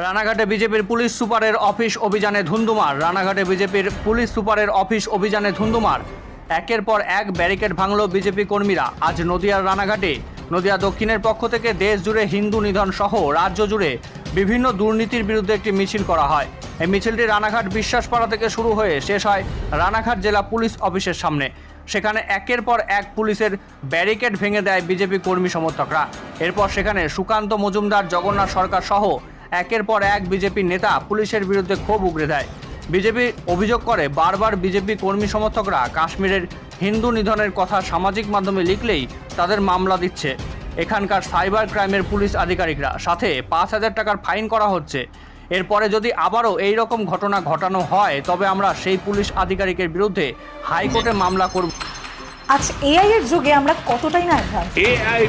রানাঘাটে বিজেপির পুলিশ সুপারের অফিস অভিযানে ধুন্ধুমার। রানাঘাটে বিজেপির পুলিশ সুপারের অফিস অভিযানে ধুন্ধুমার। একের পর এক ব্যারিকেড ভাঙল বিজেপি কর্মীরা। আজ নদিয়ার রানাঘাটে নদিয়া দক্ষিণের পক্ষ থেকে দেশ জুড়ে হিন্দু নিধন সহ রাজ্য জুড়ে বিভিন্ন দুর্নীতির বিরুদ্ধে একটি মিছিল করা হয়। এই মিছিলটি রানাঘাট বিশ্বাসপাড়া থেকে শুরু হয়ে শেষ হয় রানাঘাট জেলা পুলিশ অফিসের সামনে। সেখানে একের পর এক পুলিশের ব্যারিকেড ভেঙে দেয় বিজেপি কর্মী সমর্থকরা। এরপর সেখানে সুকান্ত মজুমদার, জগন্নাথ সরকার সহ একের পর এক বিজেপি নেতা পুলিশের বিরুদ্ধে ক্ষোভ উগরে দেয়। বিজেপি অভিযোগ করে বারবার বিজেপি কর্মী সমর্থকরা কাশ্মীরের হিন্দু নিধনের কথা সামাজিক মাধ্যমে লিখলেই তাদের মামলা দিচ্ছে এখানকার সাইবার ক্রাইমের পুলিশ আধিকারিকরা, সাথে 5,000 টাকার ফাইন করা হচ্ছে। এরপরে যদি আবারও এই রকম ঘটনা ঘটানো হয় তবে আমরা সেই পুলিশ আধিকারিকের বিরুদ্ধে হাইকোর্টে মামলা করব। আজ এআই এর যুগে আমরা কতটাই না advance. AI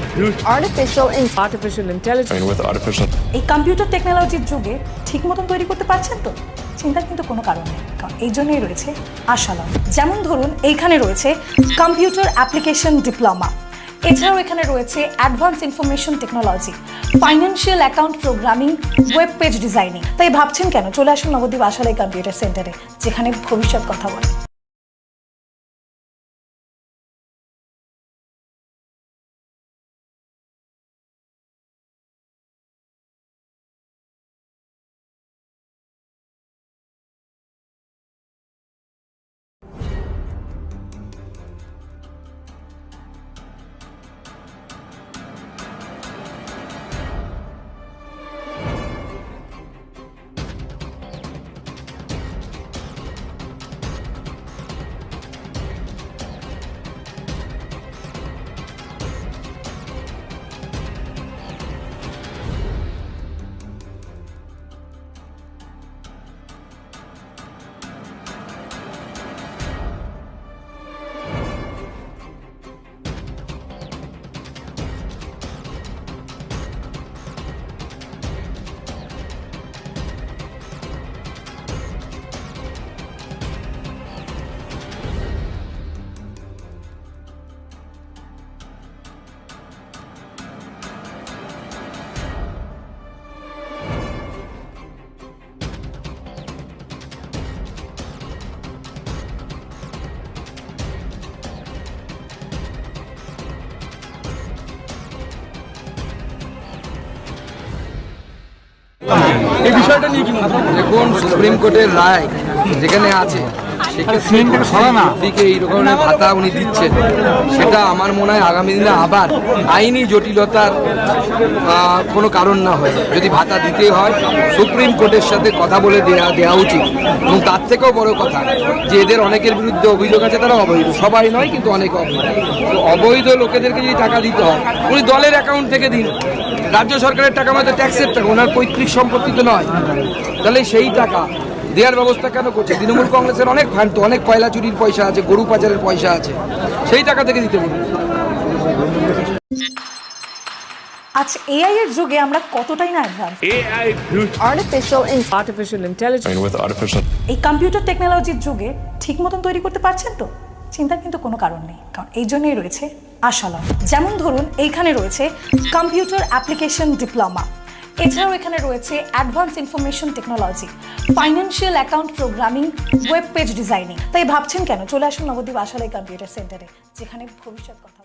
artificial intelligence with artificial এই কম্পিউটার টেকনোলজির যুগে ঠিক মতন তৈরি করতে পারছেন তো? চিন্তার কিন্তু কোনো কারণ নেই, কারণ এই জন্যই রয়েছে আশালম। যেমন ধরুন এইখানে রয়েছে কম্পিউটার অ্যাপ্লিকেশন ডিপ্লোমা, এছাড়াও এখানে রয়েছে advance information technology, financial account programming, web page designing. তাই ভাবছেন কেন, চলে আসুন নবদ্বীপ আশালয় কম্পিউটার সেন্টারে, যেখানে ভবিষ্যৎ কথা বলে। এই বিষয়টা নিয়ে কি মনে হয়? দেখুন, সুপ্রিম কোর্টের রায় যেখানে আছে দিকে এই রকমের ভাতা উনি দিচ্ছেন, সেটা আমার মনে হয় আগামী দিনে আবার আইনি জটিলতার কোনো কারণ না হয়। যদি ভাতা দিতে হয় সুপ্রিম কোর্টের সাথে কথা বলে দেওয়া উচিত। এবং তার থেকেও বড় কথা যে এদের অনেকের বিরুদ্ধে অভিযোগ আছে, তারা অবৈধ, সবাই নয় কিন্তু অনেক অবৈধ। তো অবৈধ লোকেদেরকে যদি টাকা দিতে হয়, উনি দলের অ্যাকাউন্ট থেকে দিন। রাজ্য সরকারের টাকা মানে ট্যাক্সের টাকা, ওনার পৈতৃক সম্পত্তি তো নয়। তাহলে সেই টাকা দেওয়ার ব্যবস্থা কেন করছে? তৃণমূল কংগ্রেসের অনেক ফান্ড, অনেক কয়লা চুরির পয়সা আছে, গরু পাচারের পয়সা আছে, সেই টাকা থেকে দিতে বলুন। আজ এআই এর যুগে আমরা কতটাই না advance. AI artificial intelligence with artificial এই কম্পিউটার টেকনোলজির যুগে ঠিক মতন তৈরি করতে পারছেন তো? চিন্তার কিন্তু কোনো কারণ নেই, কারণ এই জন্যই রয়েছে আশালম। যেমন ধরুন এইখানে রয়েছে কম্পিউটার অ্যাপ্লিকেশন ডিপ্লোমা, এছাড়াও এখানে রয়েছে advance information technology, financial account programming, web page designing. তাই ভাবছেন কেন, চলে আসুন নবদ্বীপ আশালয় কম্পিউটার সেন্টারে, যেখানে ভবিষ্যৎ কথা